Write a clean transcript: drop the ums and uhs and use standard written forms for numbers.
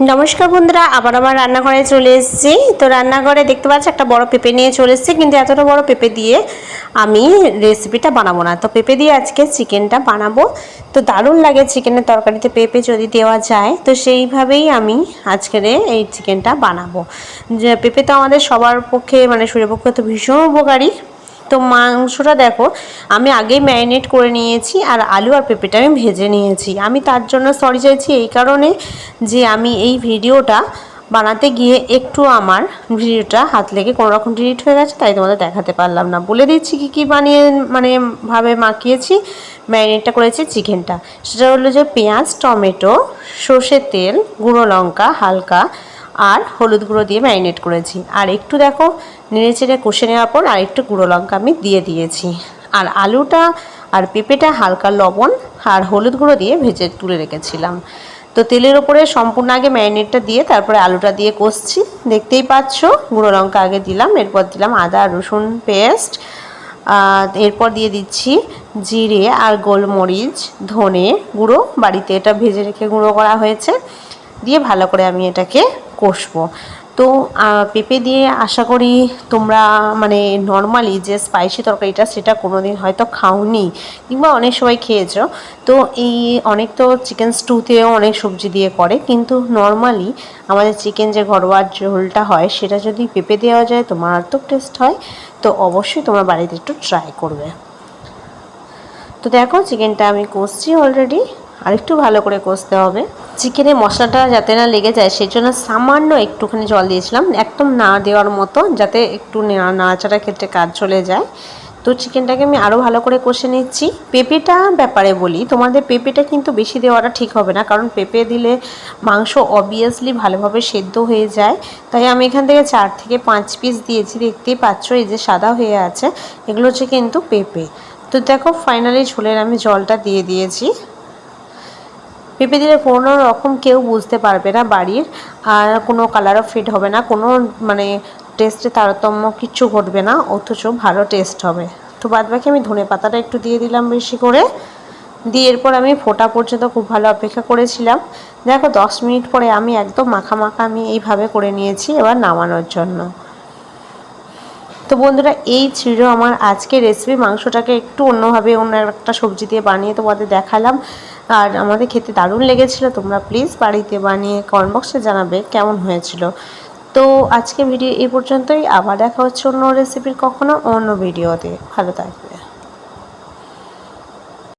নমস্কার বন্ধুরা, আবার আমার রান্নাঘরে চলে এসেছি। তো রান্নাঘরে দেখতে পাচ্ছি একটা বড় পেঁপে নিয়ে চলে এসেছি, কিন্তু এতটা বড় পেঁপে দিয়ে আমি রেসিপিটা বানাবো না। তো পেঁপে দিয়ে আজকে চিকেনটা বানাবো। তো দারুণ লাগে চিকেনের তরকারিতে পেঁপে যদি দেওয়া যায়, তো সেইভাবেই আমি আজকের এই চিকেনটা বানাবো। যে পেঁপে তো আমাদের সবার পক্ষে মানে শরীরের পক্ষে তো ভীষণ উপকারী। তো মাংসটা দেখো আমি আগেই ম্যারিনেট করে নিয়েছি, আর আলু আর পেঁপেটা আমি ভেজে নিয়েছি। আমি তার জন্য সরি চাইছি এই কারণে যে আমি এই ভিডিওটা বানাতে গিয়ে একটু আমার ভিডিওটা হাত লেগে কোনো রকম ডিলিট হয়ে গেছে, তাই তোমাদের দেখাতে পারলাম না। বলে দিচ্ছি কী কী বানিয়ে মানে ভাবে মাখিয়েছি। ম্যারিনেটটা করেছি চিকেনটা, সেটা হলো যে পেঁয়াজ, টমেটো, সর্ষের তেল, গুঁড়ো লঙ্কা হালকা আর হলুদ গুঁড়ো দিয়ে ম্যারিনেট করেছি। আর একটু দেখো নেড়ে চেড়ে কষে নেওয়ার পর আর একটু গুঁড়ো লঙ্কা আমি দিয়ে দিয়েছি। আর আলুটা আর পেঁপেটা হালকা লবণ আর হলুদ গুঁড়ো দিয়ে ভেজে তুলে রেখেছিলাম। তো তেলের ওপরে সম্পূর্ণ আগে ম্যারিনেটটা দিয়ে তারপরে আলুটা দিয়ে কষছি। দেখতেই পাচ্ছ গুঁড়ো লঙ্কা আগে দিলাম, এরপর দিলাম আদা রসুন পেস্ট, এরপর দিয়ে দিচ্ছি জিরে আর গোলমরিচ, ধনে গুঁড়ো, বাড়িতে এটা ভেজে রেখে গুঁড়ো করা হয়েছে, দিয়ে ভালো করে আমি এটাকে কষবো। তো পেঁপে দিয়ে আশা করি তোমরা মানে নর্মালি যে স্পাইসি তরকারিটা সেটা কোনো দিন হয়তো খাওনি, কিংবা অনেক সময় খেয়েছো। তো এই অনেক তো চিকেন স্টুতেও অনেক সবজি দিয়ে করে, কিন্তু নর্মালি আমাদের চিকেন যে ঘরোয়া ঝোলটা হয় সেটা যদি পেঁপে দেওয়া যায় তো মারাত্মক টেস্ট হয়। তো অবশ্যই তোমরা বাড়িতে একটু ট্রাই করবে। তো দেখো চিকেনটা আমি কষছি অলরেডি, আর একটু ভালো করে কষতে হবে। চিকেনে মশলাটা যাতে না লেগে যায় সেই জন্য সামান্য একটুখানি জল দিয়েছিলাম, একদম না দেওয়ার মতো, যাতে একটু নাড়াচাড়ার ক্ষেত্রে কাজ চলে যায়। তো চিকেনটাকে আমি আরও ভালো করে কষে নিচ্ছি। পেঁপেটা ব্যাপারে বলি তোমাদের, পেঁপেটা কিন্তু বেশি দেওয়াটা ঠিক হবে না, কারণ পেঁপে দিলে মাংস অবভিয়াসলি ভালোভাবে সেদ্ধ হয়ে যায়। তাই আমি এখান থেকে 4 থেকে 5 পিস দিয়েছি। দেখতেই পাচ্ছ এই যে সাদা হয়ে আছে, এগুলো হচ্ছে কিন্তু পেঁপে। তো দেখো ফাইনালি ঝোলের আমি জলটা দিয়ে দিয়েছি। পেঁপে দিলে কোনো রকম কেউ বুঝতে পারবে না বাড়ির, আর কোনো কালারও ফেড হবে না, কোনো মানে টেস্টে তারতম্য কিচ্ছু ঘটবে না, অথচ ভালো টেস্ট হবে। তো বাদবাকি আমি ধনে পাতাটা একটু দিয়ে দিলাম বেশি করে, দিয়ে এরপর আমি ফোটা পর্যন্ত খুব ভালো অপেক্ষা করেছিলাম। দেখো 10 মিনিট পরে আমি একদম মাখা মাখা আমি এইভাবে করে নিয়েছি এবার নামানোর জন্য। তো বন্ধুরা এই ছিল আমার আজকে রেসিপি। মাংসটাকে একটু অন্যভাবে অন্য একটা সবজি দিয়ে বানিয়ে তোমাদের দেখালাম, আর আমাদের খেতে দারুণ লেগেছিলো। তোমরা প্লিজ বাড়িতে বানিয়ে কমেন্ট বক্সে জানাবে কেমন হয়েছিল। তো আজকে ভিডিও এই পর্যন্তই, আবার দেখা হচ্ছে অন্য রেসিপির কখনো অন্য ভিডিওতে। ভালো থাকবে।